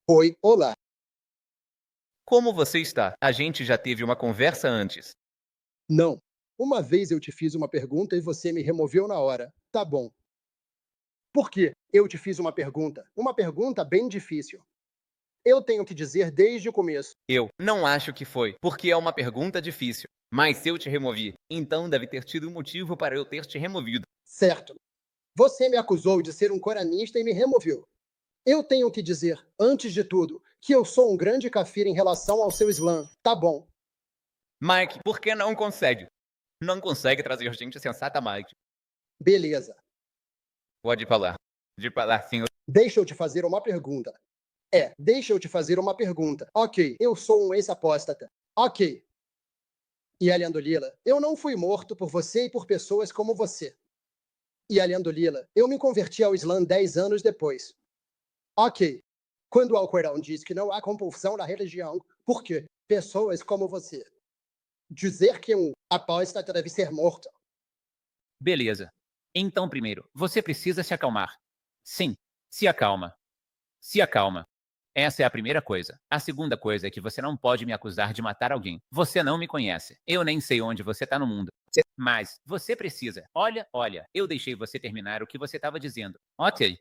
Oi, olá. Como você está? A gente já teve uma conversa antes. Não. Uma vez eu te fiz uma pergunta e você me removeu na hora. Tá bom. Por quê? Eu te fiz uma pergunta. Uma pergunta bem difícil. Eu tenho que dizer desde o começo. Eu não acho que foi, porque é uma pergunta difícil. Mas se eu te removi, então deve ter tido um motivo para eu ter te removido. Certo. Você me acusou de ser um coranista e me removeu. Eu tenho que dizer, antes de tudo, que eu sou um grande kafir em relação ao seu Islã. Tá bom. Mike, por que não consegue? Não consegue trazer gente sensata, Mike. Beleza. Pode falar. De falar sim. Deixa eu te fazer uma pergunta. Deixa eu te fazer uma pergunta. Ok, eu sou um ex-apóstata. Ok. E Aliando Lila, eu não fui morto por você e por pessoas como você. E Aliando Lila, eu me converti ao Islã 10 anos depois. Ok. Quando o Alcorão diz que não há compulsão na religião, por quê? Pessoas como você. Dizer que um apóstata deve ser morto. Beleza. Então, primeiro, você precisa se acalmar. Sim, se acalma. Se acalma. Essa é a primeira coisa. A segunda coisa é que você não pode me acusar de matar alguém. Você não me conhece. Eu nem sei onde você tá no mundo. Mas você precisa. Olha, eu deixei você terminar o que você estava dizendo. Ok.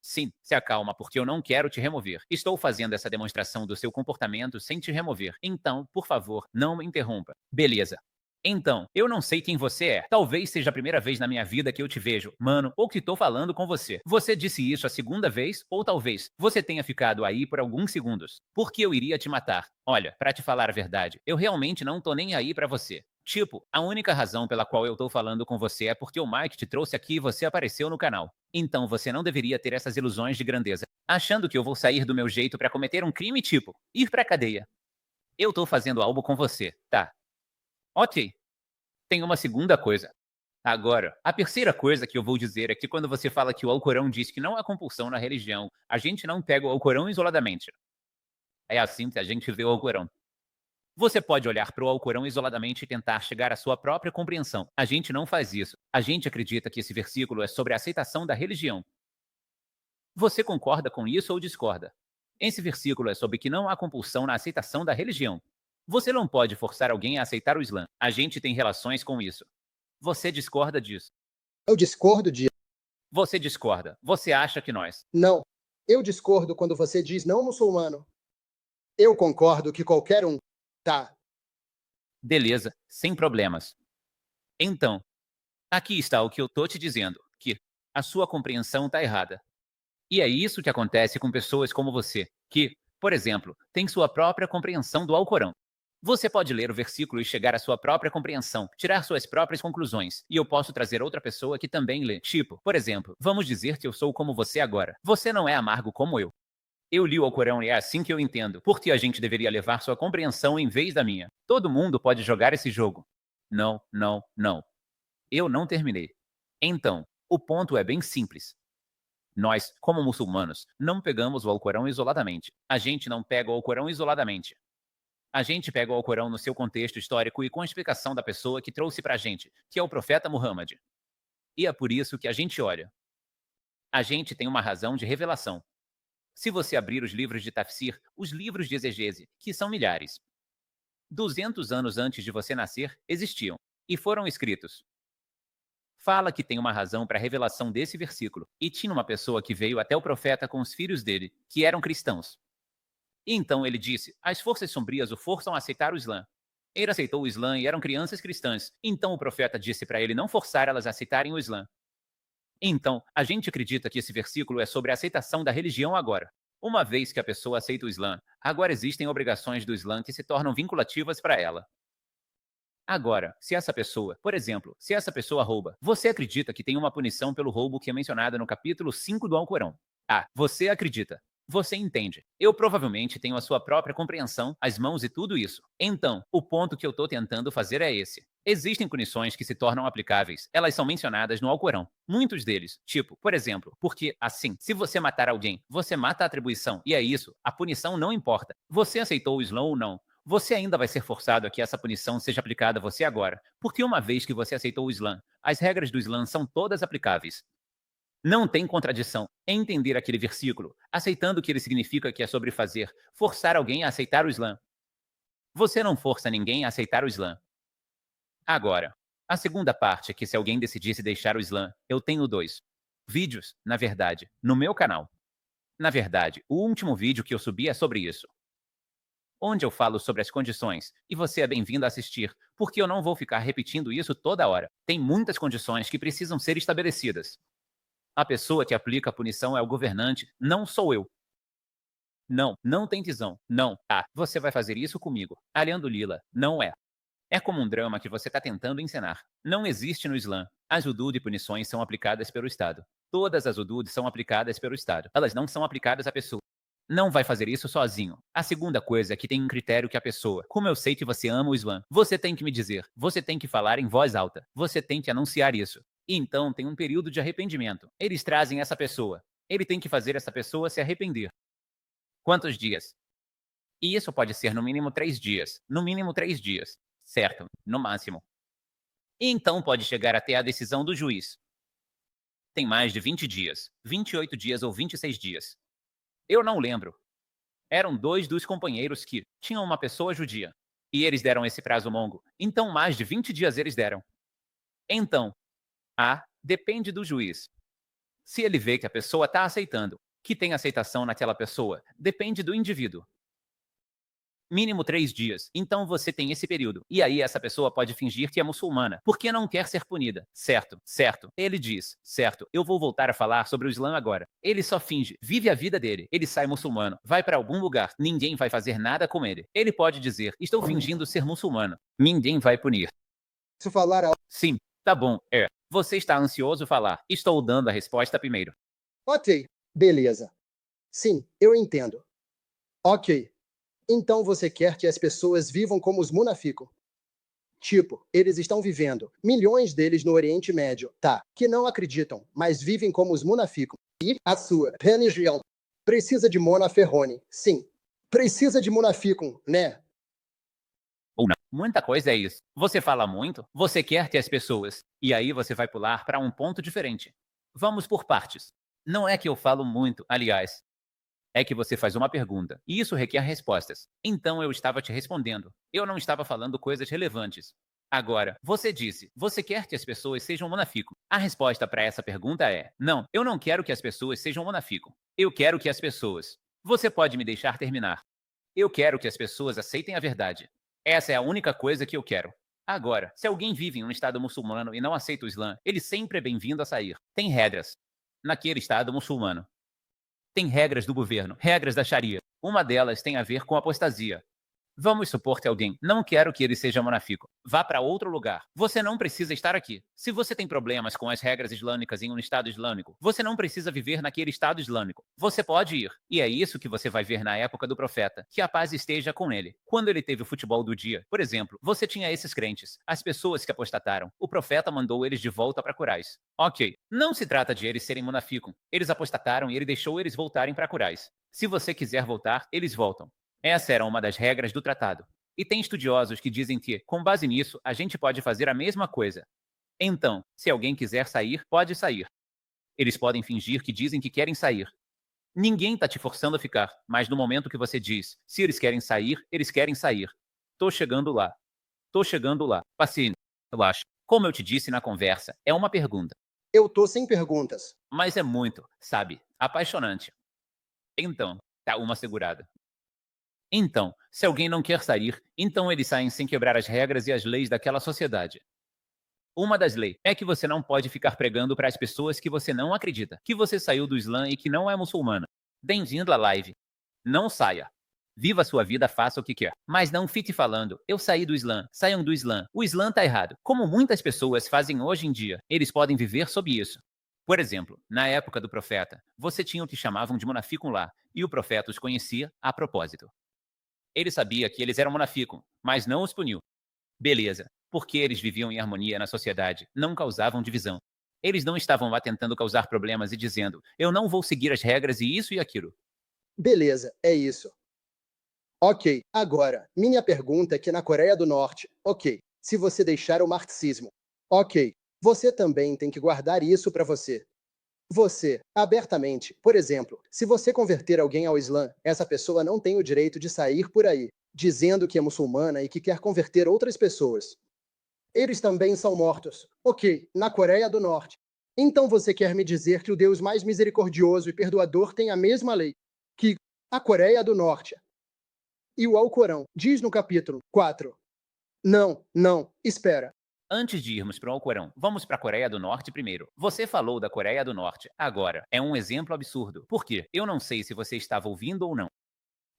Sim, se acalma, porque eu não quero te remover. Estou fazendo essa demonstração do seu comportamento sem te remover. Então, por favor, não me interrompa. Beleza. Então, eu não sei quem você é. Talvez seja a primeira vez na minha vida que eu te vejo, mano, ou que tô falando com você. Você disse isso a segunda vez, ou talvez você tenha ficado aí por alguns segundos. Porque eu iria te matar. Olha, pra te falar a verdade, eu realmente não tô nem aí pra você. Tipo, a única razão pela qual eu tô falando com você é porque o Mike te trouxe aqui e você apareceu no canal. Então você não deveria ter essas ilusões de grandeza, achando que eu vou sair do meu jeito pra cometer um crime tipo ir pra cadeia. Eu tô fazendo algo com você, tá? Ok. Tem uma segunda coisa. Agora, a terceira coisa que eu vou dizer é que quando você fala que o Alcorão diz que não há compulsão na religião, a gente não pega o Alcorão isoladamente. É assim que a gente vê o Alcorão. Você pode olhar para o Alcorão isoladamente e tentar chegar à sua própria compreensão. A gente não faz isso. A gente acredita que esse versículo é sobre a aceitação da religião. Você concorda com isso ou discorda? Esse versículo é sobre que não há compulsão na aceitação da religião. Você não pode forçar alguém a aceitar o Islã. A gente tem relações com isso. Você discorda disso? Eu discordo de. Você discorda. Você acha que nós. Não. Eu discordo quando você diz não muçulmano. Eu concordo que qualquer um. Tá. Beleza, sem problemas. Então, aqui está o que eu tô te dizendo: que a sua compreensão tá errada. E é isso que acontece com pessoas como você, que, por exemplo, têm sua própria compreensão do Alcorão. Você pode ler o versículo e chegar à sua própria compreensão, tirar suas próprias conclusões, e eu posso trazer outra pessoa que também lê. Tipo, por exemplo, vamos dizer que eu sou como você agora. Você não é amargo como eu. Eu li o Alcorão e é assim que eu entendo. Por que a gente deveria levar sua compreensão em vez da minha? Todo mundo pode jogar esse jogo. Não, não, não. Eu não terminei. Então, o ponto é bem simples. Nós, como muçulmanos, não pegamos o Alcorão isoladamente. A gente não pega o Alcorão isoladamente. A gente pega o Alcorão no seu contexto histórico e com a explicação da pessoa que trouxe pra gente, que é o profeta Muhammad. E é por isso que a gente olha. A gente tem uma razão de revelação. Se você abrir os livros de Tafsir, os livros de exegese, que são milhares, 200 anos antes de você nascer, existiam e foram escritos. Fala que tem uma razão para a revelação desse versículo, e tinha uma pessoa que veio até o profeta com os filhos dele, que eram cristãos. E então ele disse: as forças sombrias o forçam a aceitar o Islã. Ele aceitou o Islã e eram crianças cristãs. Então o profeta disse para ele não forçar elas a aceitarem o Islã. Então, a gente acredita que esse versículo é sobre a aceitação da religião agora. Uma vez que a pessoa aceita o Islã, agora existem obrigações do Islã que se tornam vinculativas para ela. Agora, se essa pessoa, por exemplo, se essa pessoa rouba, você acredita que tem uma punição pelo roubo que é mencionada no capítulo 5 do Alcorão? Ah, você acredita. Você entende. Eu provavelmente tenho a sua própria compreensão, as mãos e tudo isso. Então, o ponto que eu tô tentando fazer é esse. Existem punições que se tornam aplicáveis. Elas são mencionadas no Alcorão. Muitos deles. Tipo, por exemplo, porque, assim, se você matar alguém, você mata a atribuição. E é isso. A punição não importa. Você aceitou o Islã ou não. Você ainda vai ser forçado a que essa punição seja aplicada a você agora. Porque uma vez que você aceitou o Islã, as regras do Islã são todas aplicáveis. Não tem contradição em entender aquele versículo, aceitando que ele significa que é sobre fazer, forçar alguém a aceitar o Islã. Você não força ninguém a aceitar o Islã. Agora, a segunda parte é que se alguém decidisse deixar o Islã, eu tenho 2 vídeos, na verdade, no meu canal. Na verdade, o último vídeo que eu subi é sobre isso, onde eu falo sobre as condições, e você é bem-vindo a assistir, porque eu não vou ficar repetindo isso toda hora. Tem muitas condições que precisam ser estabelecidas. A pessoa que aplica a punição é o governante, não sou eu. Não, não tem tesão. Não. Ah, você vai fazer isso comigo. Aliando Lila, não é. É como um drama que você está tentando encenar. Não existe no Islã. As hudud e punições são aplicadas pelo Estado. Todas as hudud são aplicadas pelo Estado. Elas não são aplicadas à pessoa. Não vai fazer isso sozinho. A segunda coisa é que tem um critério que a pessoa. Como eu sei que você ama o Islã? Você tem que me dizer. Você tem que falar em voz alta. Você tem que anunciar isso. E então tem um período de arrependimento. Eles trazem essa pessoa. Ele tem que fazer essa pessoa se arrepender. Quantos dias? E isso pode ser no mínimo 3 dias. No mínimo 3 dias. Certo, no máximo. E então pode chegar até a decisão do juiz. Tem mais de 20 dias, 28 dias ou 26 dias. Eu não lembro. Eram 2 dos companheiros que tinham uma pessoa judia. E eles deram esse prazo longo. Então mais de 20 dias eles deram. Então, depende do juiz. Se ele vê que a pessoa está aceitando, que tem aceitação naquela pessoa, depende do indivíduo. Mínimo 3 dias. Então você tem esse período. E aí essa pessoa pode fingir que é muçulmana, porque não quer ser punida. Certo, certo. Ele diz, certo, eu vou voltar a falar sobre o Islã agora. Ele só finge, vive a vida dele. Ele sai muçulmano, vai para algum lugar, ninguém vai fazer nada com ele. Ele pode dizer, estou fingindo ser muçulmano. Ninguém vai punir. Se falar algo. Sim, tá bom, é. Você está ansioso falar. Estou dando a resposta primeiro. Ok, beleza. Sim, eu entendo. Ok. Então você quer que as pessoas vivam como os munafico. Tipo, eles estão vivendo, milhões deles no Oriente Médio, tá, que não acreditam, mas vivem como os munafico. E a sua religião precisa de Mona Ferrone. Sim, precisa de munafico, né? Ou não. Muita coisa é isso. Você fala muito, você quer que as pessoas. E aí você vai pular para um ponto diferente. Vamos por partes. Não é que eu falo muito, aliás. É que você faz uma pergunta, e isso requer respostas. Então eu estava te respondendo. Eu não estava falando coisas relevantes. Agora, você disse, você quer que as pessoas sejam monafico. A resposta para essa pergunta é: não, eu não quero que as pessoas sejam monafico. Eu quero que as pessoas. Você pode me deixar terminar. Eu quero que as pessoas aceitem a verdade. Essa é a única coisa que eu quero. Agora, se alguém vive em um estado muçulmano e não aceita o Islã, ele sempre é bem-vindo a sair. Tem regras naquele estado muçulmano. Tem regras do governo, regras da Sharia. Uma delas tem a ver com apostasia. Vamos supor que alguém, não quero que ele seja monafico, vá para outro lugar. Você não precisa estar aqui. Se você tem problemas com as regras islâmicas em um Estado islâmico, você não precisa viver naquele Estado islâmico. Você pode ir. E é isso que você vai ver na época do profeta, que a paz esteja com ele. Quando ele teve o futebol do dia, por exemplo, você tinha esses crentes, as pessoas que apostataram. O profeta mandou eles de volta para Curais. Ok, não se trata de eles serem monafico. Eles apostataram e ele deixou eles voltarem para Curais. Se você quiser voltar, eles voltam. Essa era uma das regras do tratado. E tem estudiosos que dizem que, com base nisso, a gente pode fazer a mesma coisa. Então, se alguém quiser sair, pode sair. Eles podem fingir que dizem que querem sair. Ninguém está te forçando a ficar, mas no momento que você diz, se eles querem sair, eles querem sair. Tô chegando lá. Tô chegando lá. Paciente, eu acho. Como eu te disse na conversa, é uma pergunta. Eu tô sem perguntas. Mas é muito, sabe, apaixonante. Então, tá uma segurada. Então, se alguém não quer sair, então eles saem sem quebrar as regras e as leis daquela sociedade. Uma das leis é que você não pode ficar pregando para as pessoas que você não acredita, que você saiu do Islã e que não é muçulmana. Bem-vindo à live. Não saia. Viva a sua vida, faça o que quer. Mas não fique falando, eu saí do Islã, saiam do Islã. O Islã tá errado. Como muitas pessoas fazem hoje em dia, eles podem viver sob isso. Por exemplo, na época do profeta, você tinha o que chamavam de monafico lá, e o profeta os conhecia a propósito. Ele sabia que eles eram monafico, mas não os puniu. Beleza, porque eles viviam em harmonia na sociedade, não causavam divisão. Eles não estavam lá tentando causar problemas e dizendo, eu não vou seguir as regras e isso e aquilo. Beleza, é isso. Ok, agora, minha pergunta é que na Coreia do Norte, ok, se você deixar o marxismo, ok, você também tem que guardar isso para você. Você, abertamente, por exemplo, se você converter alguém ao Islã, essa pessoa não tem o direito de sair por aí, dizendo que é muçulmana e que quer converter outras pessoas. Eles também são mortos. Ok, na Coreia do Norte. Então você quer me dizer que o Deus mais misericordioso e perdoador tem a mesma lei que a Coreia do Norte? E o Alcorão diz no capítulo 4. Não, não, espera. Antes de irmos para o Alcorão, vamos para a Coreia do Norte primeiro. Você falou da Coreia do Norte. Agora, é um exemplo absurdo. Por quê? Eu não sei se você estava ouvindo ou não.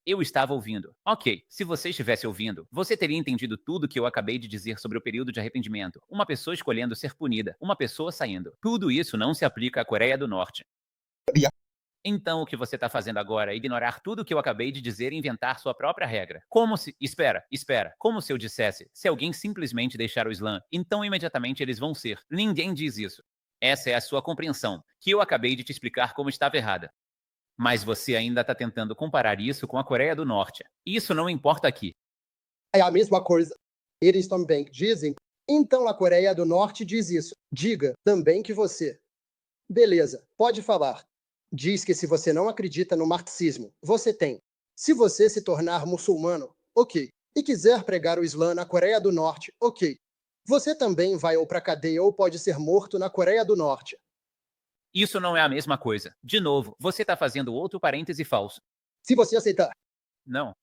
Eu estava ouvindo. Ok, se você estivesse ouvindo, você teria entendido tudo que eu acabei de dizer sobre o período de arrependimento. Uma pessoa escolhendo ser punida, uma pessoa saindo. Tudo isso não se aplica à Coreia do Norte. Então o que você está fazendo agora é ignorar tudo que eu acabei de dizer e inventar sua própria regra. Como se... Espera. Como se eu dissesse, se alguém simplesmente deixar o Islã, então imediatamente eles vão ser. Ninguém diz isso. Essa é a sua compreensão, que eu acabei de te explicar como estava errada. Mas você ainda está tentando comparar isso com a Coreia do Norte. Isso não importa aqui. É a mesma coisa. Eles também dizem. Então a Coreia do Norte diz isso. Diga também que você. Beleza, pode falar. Diz que se você não acredita no marxismo, você tem. Se você se tornar muçulmano, ok. E quiser pregar o Islã na Coreia do Norte, ok. Você também vai ou para cadeia ou pode ser morto na Coreia do Norte. Isso não é a mesma coisa. De novo, você está fazendo outro parêntese falso. Se você aceitar. Não.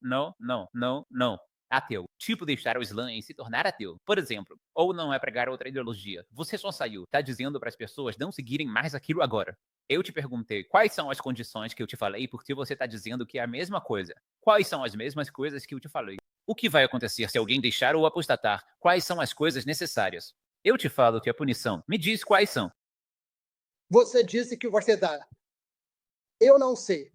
Ateu. Tipo deixar o Islã e se tornar ateu. Por exemplo. Ou não é pregar outra ideologia. Você só saiu. Tá dizendo para as pessoas não seguirem mais aquilo agora. Eu te perguntei quais são as condições que eu te falei porque você tá dizendo que é a mesma coisa. Quais são as mesmas coisas que eu te falei? O que vai acontecer se alguém deixar ou apostatar? Quais são as coisas necessárias? Eu te falo que a punição. Me diz quais são. Você disse que você dá. Eu não sei.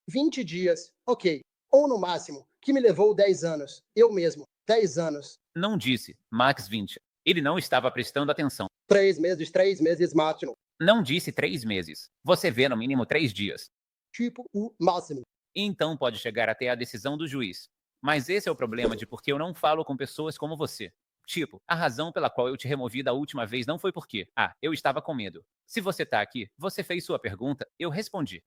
20 dias, ok. Ou no máximo, que me levou 10 anos. Eu mesmo, 10 anos. Não disse, Max 20. Ele não estava prestando atenção. 3 meses máximo. Não disse 3 meses. Você vê no mínimo 3 dias. Tipo o máximo. Então pode chegar até a decisão do juiz. Mas esse é o problema de porque eu não falo com pessoas como você. Tipo, a razão pela qual eu te removi da última vez não foi porque, eu estava com medo. Se você tá aqui, você fez sua pergunta, eu respondi.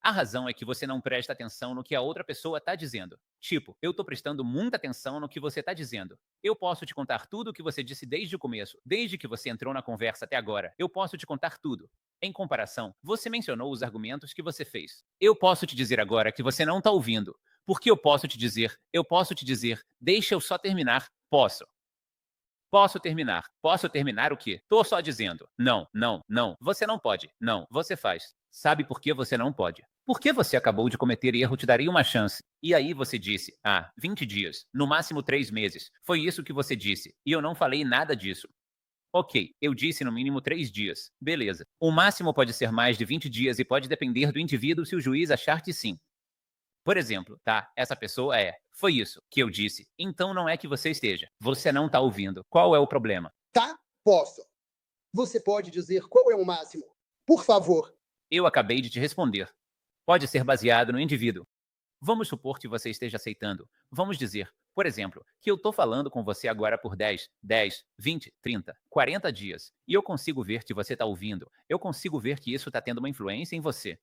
A razão é que você não presta atenção no que a outra pessoa tá dizendo. Tipo, eu tô prestando muita atenção no que você tá dizendo. Eu posso te contar tudo o que você disse desde o começo, desde que você entrou na conversa até agora. Eu posso te contar tudo. Em comparação, você mencionou os argumentos que você fez. Eu posso te dizer agora que você não tá ouvindo. Porque eu posso te dizer, deixa eu só terminar. Posso. Posso terminar. Posso terminar o quê? Tô só dizendo. Não. Você não pode. Não, você faz. Sabe por que você não pode? Porque você acabou de cometer erro, te daria uma chance. E aí você disse, 20 dias, no máximo 3 meses. Foi isso que você disse. E eu não falei nada disso. Ok, eu disse no mínimo 3 dias. Beleza. O máximo pode ser mais de 20 dias e pode depender do indivíduo se o juiz achar que sim. Por exemplo, tá? Essa pessoa é. Foi isso que eu disse. Então não é que você esteja. Você não tá ouvindo. Qual é o problema? Tá? Posso. Você pode dizer qual é o máximo? Por favor. Eu acabei de te responder. Pode ser baseado no indivíduo. Vamos supor que você esteja aceitando. Vamos dizer, por exemplo, que eu tô falando com você agora por 10, 20, 30, 40 dias. E eu consigo ver que você tá ouvindo. Eu consigo ver que isso tá tendo uma influência em você.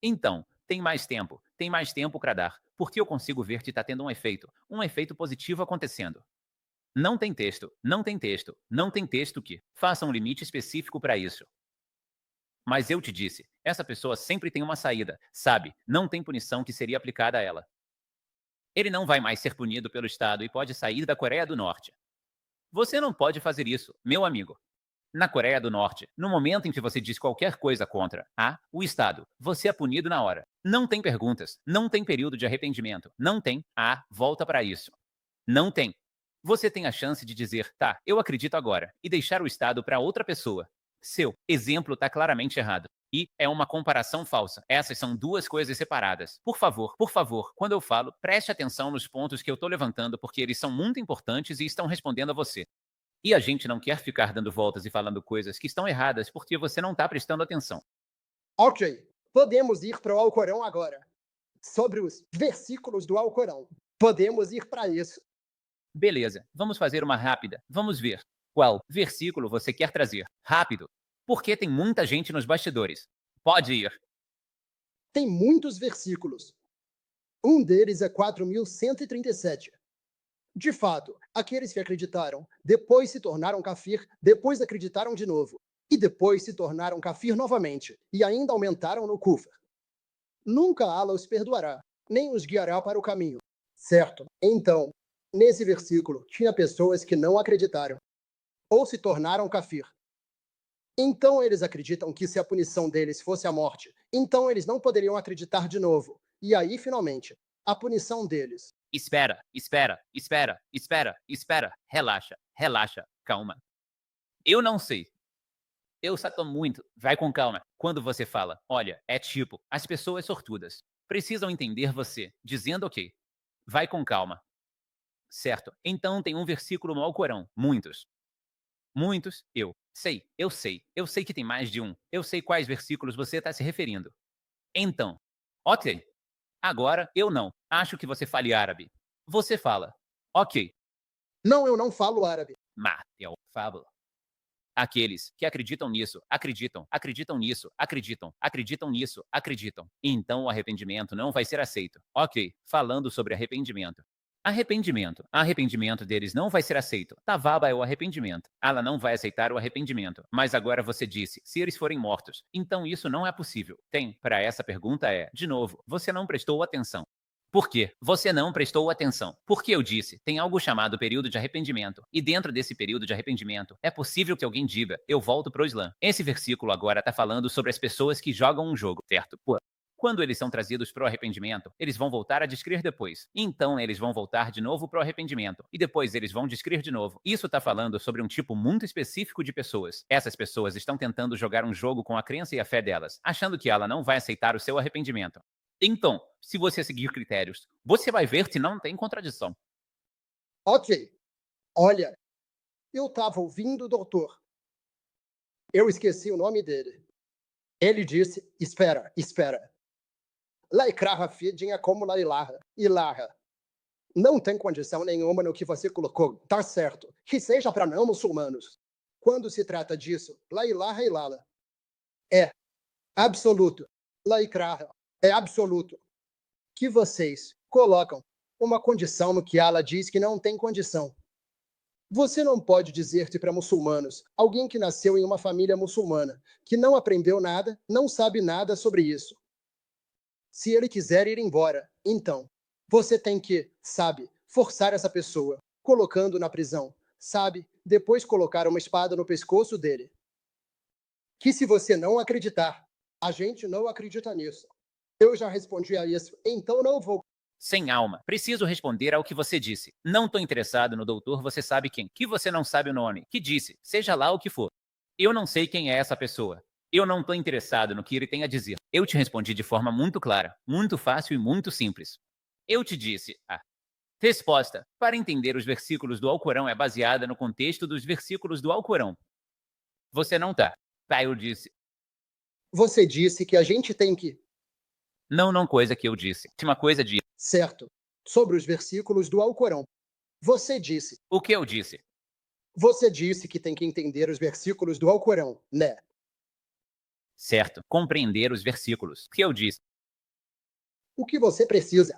Então, tem mais tempo para dar, porque eu consigo ver que está tendo um efeito positivo acontecendo. Não tem texto que faça um limite específico para isso. Mas eu te disse, essa pessoa sempre tem uma saída, sabe? Não tem punição que seria aplicada a ela. Ele não vai mais ser punido pelo Estado e pode sair da Coreia do Norte. Você não pode fazer isso, meu amigo. Na Coreia do Norte, no momento em que você diz qualquer coisa contra o Estado, você é punido na hora. Não tem perguntas, não tem período de arrependimento, não tem volta para isso. Não tem. Você tem a chance de dizer, tá, eu acredito agora, e deixar o Estado para outra pessoa. Seu exemplo está claramente errado. E é uma comparação falsa. Essas são duas coisas separadas. Por favor, quando eu falo, preste atenção nos pontos que eu estou levantando, porque eles são muito importantes e estão respondendo a você. E a gente não quer ficar dando voltas e falando coisas que estão erradas porque você não está prestando atenção. Ok, podemos ir para o Alcorão agora. Sobre os versículos do Alcorão. Podemos ir para isso. Beleza, vamos fazer uma rápida. Vamos ver. Qual versículo você quer trazer? Rápido. Porque tem muita gente nos bastidores. Pode ir. Tem muitos versículos. Um deles é 4.137. De fato, aqueles que acreditaram, depois se tornaram kafir, depois acreditaram de novo, e depois se tornaram kafir novamente, e ainda aumentaram no kufr. Nunca Allah os perdoará, nem os guiará para o caminho. Certo? Então, nesse versículo, tinha pessoas que não acreditaram, ou se tornaram kafir. Então eles acreditam que se a punição deles fosse a morte, então eles não poderiam acreditar de novo. E aí, finalmente, a punição deles. Espera, espera, espera, espera, espera. Relaxa, relaxa, calma. Eu não sei. Eu sato muito. Vai com calma. Quando você fala, olha, é tipo, as pessoas sortudas precisam entender você, dizendo ok. Vai com calma. Certo. Então tem um versículo no Alcorão. Muitos. Muitos. Eu sei que tem mais de um. Eu sei quais versículos você está se referindo. Então, ok. Agora, eu não. Acho que você fale árabe. Você fala. Ok. Não, eu não falo árabe. Matel, fábula. Aqueles que acreditam nisso, acreditam nisso, acreditam nisso, acreditam. Então o arrependimento não vai ser aceito. Ok, falando sobre arrependimento. Arrependimento deles não vai ser aceito. Tavaba é o arrependimento. Allah não vai aceitar o arrependimento. Mas agora você disse, se eles forem mortos. Então isso não é possível. Para essa pergunta de novo, você não prestou atenção. Por quê? Você não prestou atenção. Porque eu disse, tem algo chamado período de arrependimento. E dentro desse período de arrependimento, é possível que alguém diga, eu volto pro Islã. Esse versículo agora tá falando sobre as pessoas que jogam um jogo, certo? Pô, quando eles são trazidos pro arrependimento, eles vão voltar a descrer depois. Então eles vão voltar de novo pro arrependimento. E depois eles vão descrer de novo. Isso tá falando sobre um tipo muito específico de pessoas. Essas pessoas estão tentando jogar um jogo com a crença e a fé delas, achando que ela não vai aceitar o seu arrependimento. Então, se você seguir critérios, você vai ver se não tem contradição. Ok. Olha, eu estava ouvindo o doutor. Eu esqueci o nome dele. Ele disse, espera, espera. La ikraha fidin é como la ilaha. Ilaha. Não tem condição nenhuma no que você colocou. Tá certo. Que seja para não muçulmanos. Quando se trata disso, la ilaha ilala. É absoluto. La ikraha é absoluto. Que vocês colocam uma condição no que Allah diz que não tem condição. Você não pode dizer-te para muçulmanos, alguém que nasceu em uma família muçulmana, que não aprendeu nada, não sabe nada sobre isso. Se ele quiser ir embora, então, você tem que, sabe, forçar essa pessoa, colocando na prisão, sabe, depois colocar uma espada no pescoço dele. Que se você não acreditar, a gente não acredita nisso. Eu já respondi a isso, então não vou. Sem alma. Preciso responder ao que você disse. Não tô interessado no doutor, você sabe quem. Que você não sabe o nome. Que disse, seja lá o que for. Eu não sei quem é essa pessoa. Eu não tô interessado no que ele tem a dizer. Eu te respondi de forma muito clara, muito fácil e muito simples. Eu te disse, resposta. Para entender os versículos do Alcorão é baseada no contexto dos versículos do Alcorão. Você não tá. Eu disse. Você disse que a gente tem que. Não coisa que eu disse. Uma coisa de. Certo. Sobre os versículos do Alcorão. Você disse. O que eu disse? Você disse que tem que entender os versículos do Alcorão, né? Certo. Compreender os versículos. O que eu disse? O que você precisa.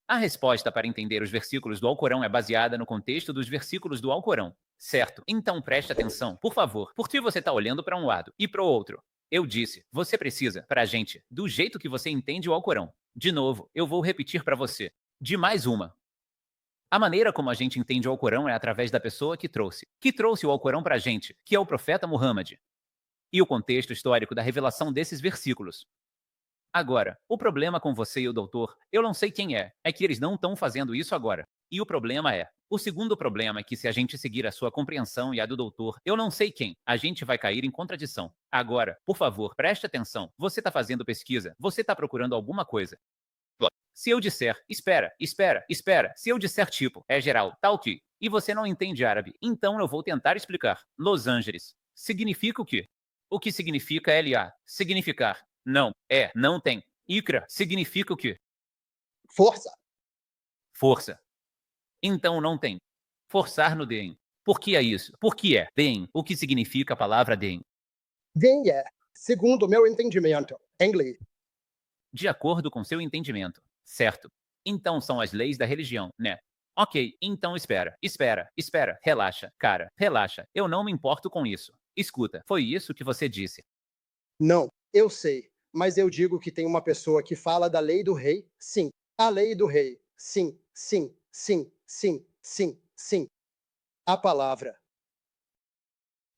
A resposta para entender os versículos do Alcorão é baseada no contexto dos versículos do Alcorão. Certo. Então preste atenção, por favor, porque você está olhando para um lado e para o outro. Eu disse, você precisa, para a gente, do jeito que você entende o Alcorão. De novo, eu vou repetir para você. De mais uma. A maneira como a gente entende o Alcorão é através da pessoa que trouxe o Alcorão para a gente, que é o profeta Muhammad. E o contexto histórico da revelação desses versículos. Agora, o problema com você e o doutor, eu não sei quem é que eles não estão fazendo isso agora. E o segundo problema é que se a gente seguir a sua compreensão e a do doutor, eu não sei quem, a gente vai cair em contradição. Agora, por favor, preste atenção. Você está fazendo pesquisa, você está procurando alguma coisa. Se eu disser, espera, se eu disser tipo, é geral, tal que, e você não entende árabe, então eu vou tentar explicar. Los Angeles significa o quê? O que significa LA? Significar. Não, não tem. Ikra significa o quê? Força. Força. Então não tem. Forçar no DEM. Por que é isso? Por que é DEM? O que significa a palavra DEM? Bem, segundo o meu entendimento, em lei. De acordo com seu entendimento. Certo. Então são as leis da religião, né? Ok, então espera. Relaxa, cara, relaxa. Eu não me importo com isso. Escuta, foi isso que você disse. Não, eu sei, mas eu digo que tem uma pessoa que fala da lei do rei. Sim, a lei do rei. Sim, sim, sim, sim, sim, sim. A palavra.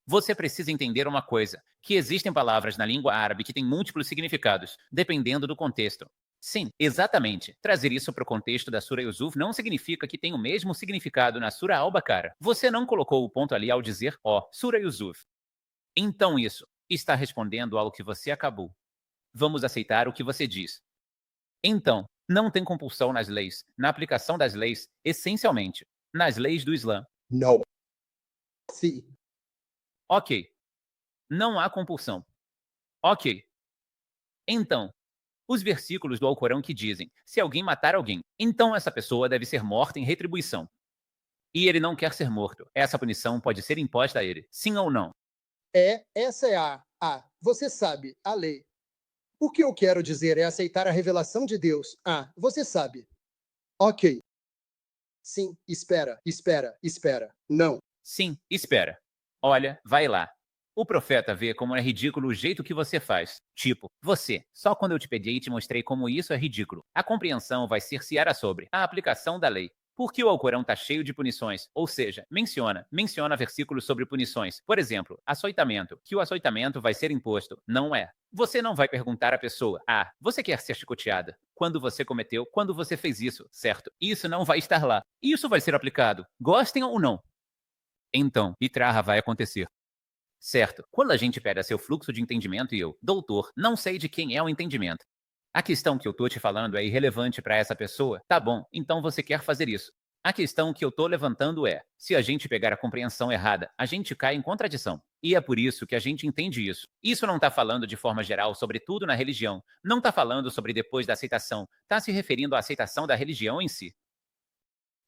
Você precisa entender uma coisa, que existem palavras na língua árabe que têm múltiplos significados, dependendo do contexto. Sim, exatamente. Trazer isso para o contexto da Sura Yusuf não significa que tem o mesmo significado na Sura Al-Baqarah. Você não colocou o ponto ali ao dizer, ó, Sura Yusuf. Então isso está respondendo ao que você acabou. Vamos aceitar o que você diz. Então, não tem compulsão nas leis, na aplicação das leis, essencialmente, nas leis do Islã. Não. Sim. Ok. Não há compulsão. Ok. Então, os versículos do Alcorão que dizem: se alguém matar alguém, então essa pessoa deve ser morta em retribuição. E ele não quer ser morto. Essa punição pode ser imposta a ele, sim ou não? Essa é você sabe, a lei. O que eu quero dizer é aceitar a revelação de Deus. Você sabe. Ok. Sim, espera. Não. Sim, espera. Olha, vai lá. O profeta vê como é ridículo o jeito que você faz. Tipo, você, só quando eu te peguei e te mostrei como isso é ridículo. A compreensão vai cercear sobre a aplicação da lei. Porque o Alcorão está cheio de punições, ou seja, menciona versículos sobre punições. Por exemplo, açoitamento, que o açoitamento vai ser imposto. Não é. Você não vai perguntar à pessoa: você quer ser chicoteada? Quando você cometeu, quando você fez isso, certo? Isso não vai estar lá. Isso vai ser aplicado, gostem ou não. Então, Itraha vai acontecer. Certo, quando a gente pega seu fluxo de entendimento e eu, doutor, não sei de quem é o entendimento. A questão que eu tô te falando é irrelevante para essa pessoa? Tá bom, então você quer fazer isso. A questão que eu tô levantando é: se a gente pegar a compreensão errada, a gente cai em contradição. E é por isso que a gente entende isso. Isso não está falando de forma geral sobre tudo na religião. Não está falando sobre depois da aceitação. Está se referindo à aceitação da religião em si.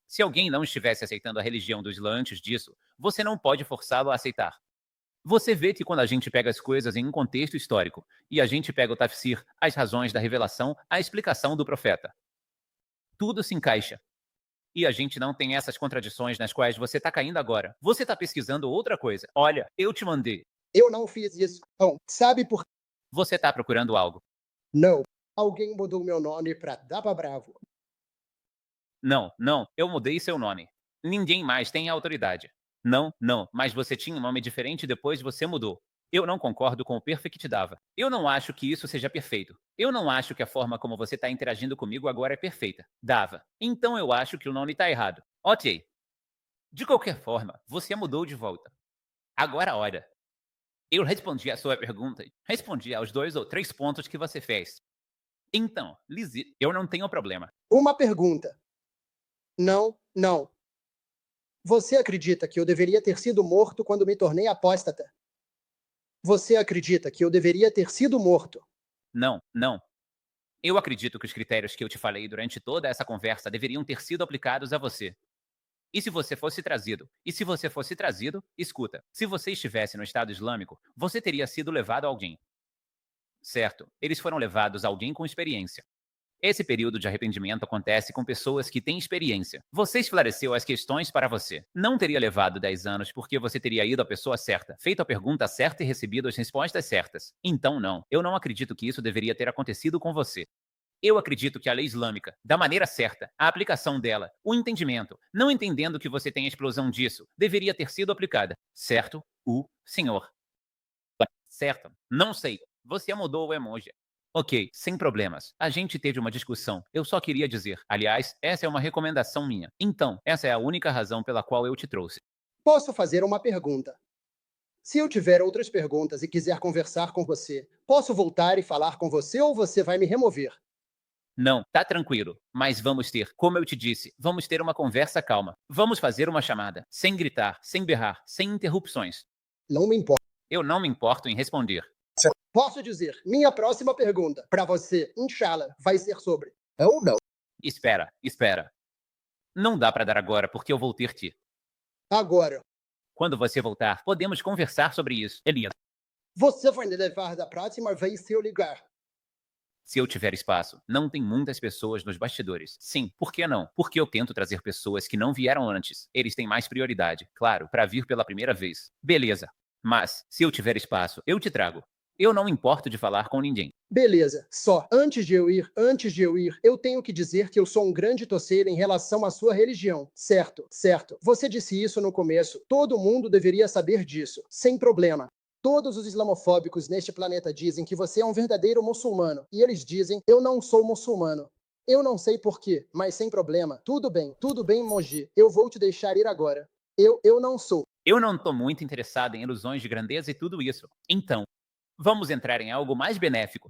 Se alguém não estivesse aceitando a religião do Islã antes disso, você não pode forçá-lo a aceitar. Você vê que quando a gente pega as coisas em um contexto histórico, e a gente pega o tafsir, as razões da revelação, a explicação do profeta, tudo se encaixa. E a gente não tem essas contradições nas quais você está caindo agora. Você está pesquisando outra coisa. Olha, eu te mandei. Eu não fiz isso. Não. Sabe por quê? Você está procurando algo. Não. Alguém mudou meu nome pra Daba Bravo. Não, eu mudei seu nome. Ninguém mais tem autoridade. Não, mas você tinha um nome diferente e depois você mudou. Eu não concordo com o perfect dava. Eu não acho que isso seja perfeito. Eu não acho que a forma como você está interagindo comigo agora é perfeita. Dava. Então eu acho que o nome está errado. Ok. De qualquer forma, você mudou de volta. Agora olha. Eu respondi a sua pergunta. Respondi aos 2 ou 3 pontos que você fez. Então, Lizzie, eu não tenho problema. Uma pergunta. Não. Você acredita que eu deveria ter sido morto quando me tornei apóstata? Você acredita que eu deveria ter sido morto? Não. Eu acredito que os critérios que eu te falei durante toda essa conversa deveriam ter sido aplicados a você. E se você fosse trazido? E se você fosse trazido, escuta, se você estivesse no Estado Islâmico, você teria sido levado a alguém. Certo, eles foram levados a alguém com experiência. Esse período de arrependimento acontece com pessoas que têm experiência. Você esclareceu as questões para você. Não teria levado 10 anos porque você teria ido à pessoa certa, feito a pergunta certa e recebido as respostas certas. Então não, eu não acredito que isso deveria ter acontecido com você. Eu acredito que a lei islâmica, da maneira certa, a aplicação dela, o entendimento, não entendendo que você tem a explosão disso, deveria ter sido aplicada. Certo? O senhor. Certo? Não sei. Você mudou o emoji. Ok, sem problemas. A gente teve uma discussão. Eu só queria dizer. Aliás, essa é uma recomendação minha. Então, essa é a única razão pela qual eu te trouxe. Posso fazer uma pergunta? Se eu tiver outras perguntas e quiser conversar com você, posso voltar e falar com você ou você vai me remover? Não, tá tranquilo. Mas vamos ter, como eu te disse, vamos ter uma conversa calma. Vamos fazer uma chamada, sem gritar, sem berrar, sem interrupções. Não me importa. Eu não me importo em responder. Posso dizer, minha próxima pergunta para você, inshallah, vai ser sobre. Ou não. Espera. Não dá pra dar agora porque eu vou ter que. Agora. Quando você voltar, podemos conversar sobre isso. Elias. Você vai me levar da próxima vez se eu ligar. Se eu tiver espaço, não tem muitas pessoas nos bastidores. Sim, por que não? Porque eu tento trazer pessoas que não vieram antes. Eles têm mais prioridade, claro, para vir pela primeira vez. Beleza. Mas, se eu tiver espaço, eu te trago. Eu não importo de falar com ninguém. Beleza, só antes de eu ir, eu tenho que dizer que eu sou um grande torceiro em relação à sua religião. Certo, certo. Você disse isso no começo. Todo mundo deveria saber disso. Sem problema. Todos os islamofóbicos neste planeta dizem que você é um verdadeiro muçulmano. E eles dizem, eu não sou muçulmano. Eu não sei porquê, mas sem problema. Tudo bem, Moji. Eu vou te deixar ir agora. Eu não sou. Eu não tô muito interessado em ilusões de grandeza e tudo isso. Então, vamos entrar em algo mais benéfico.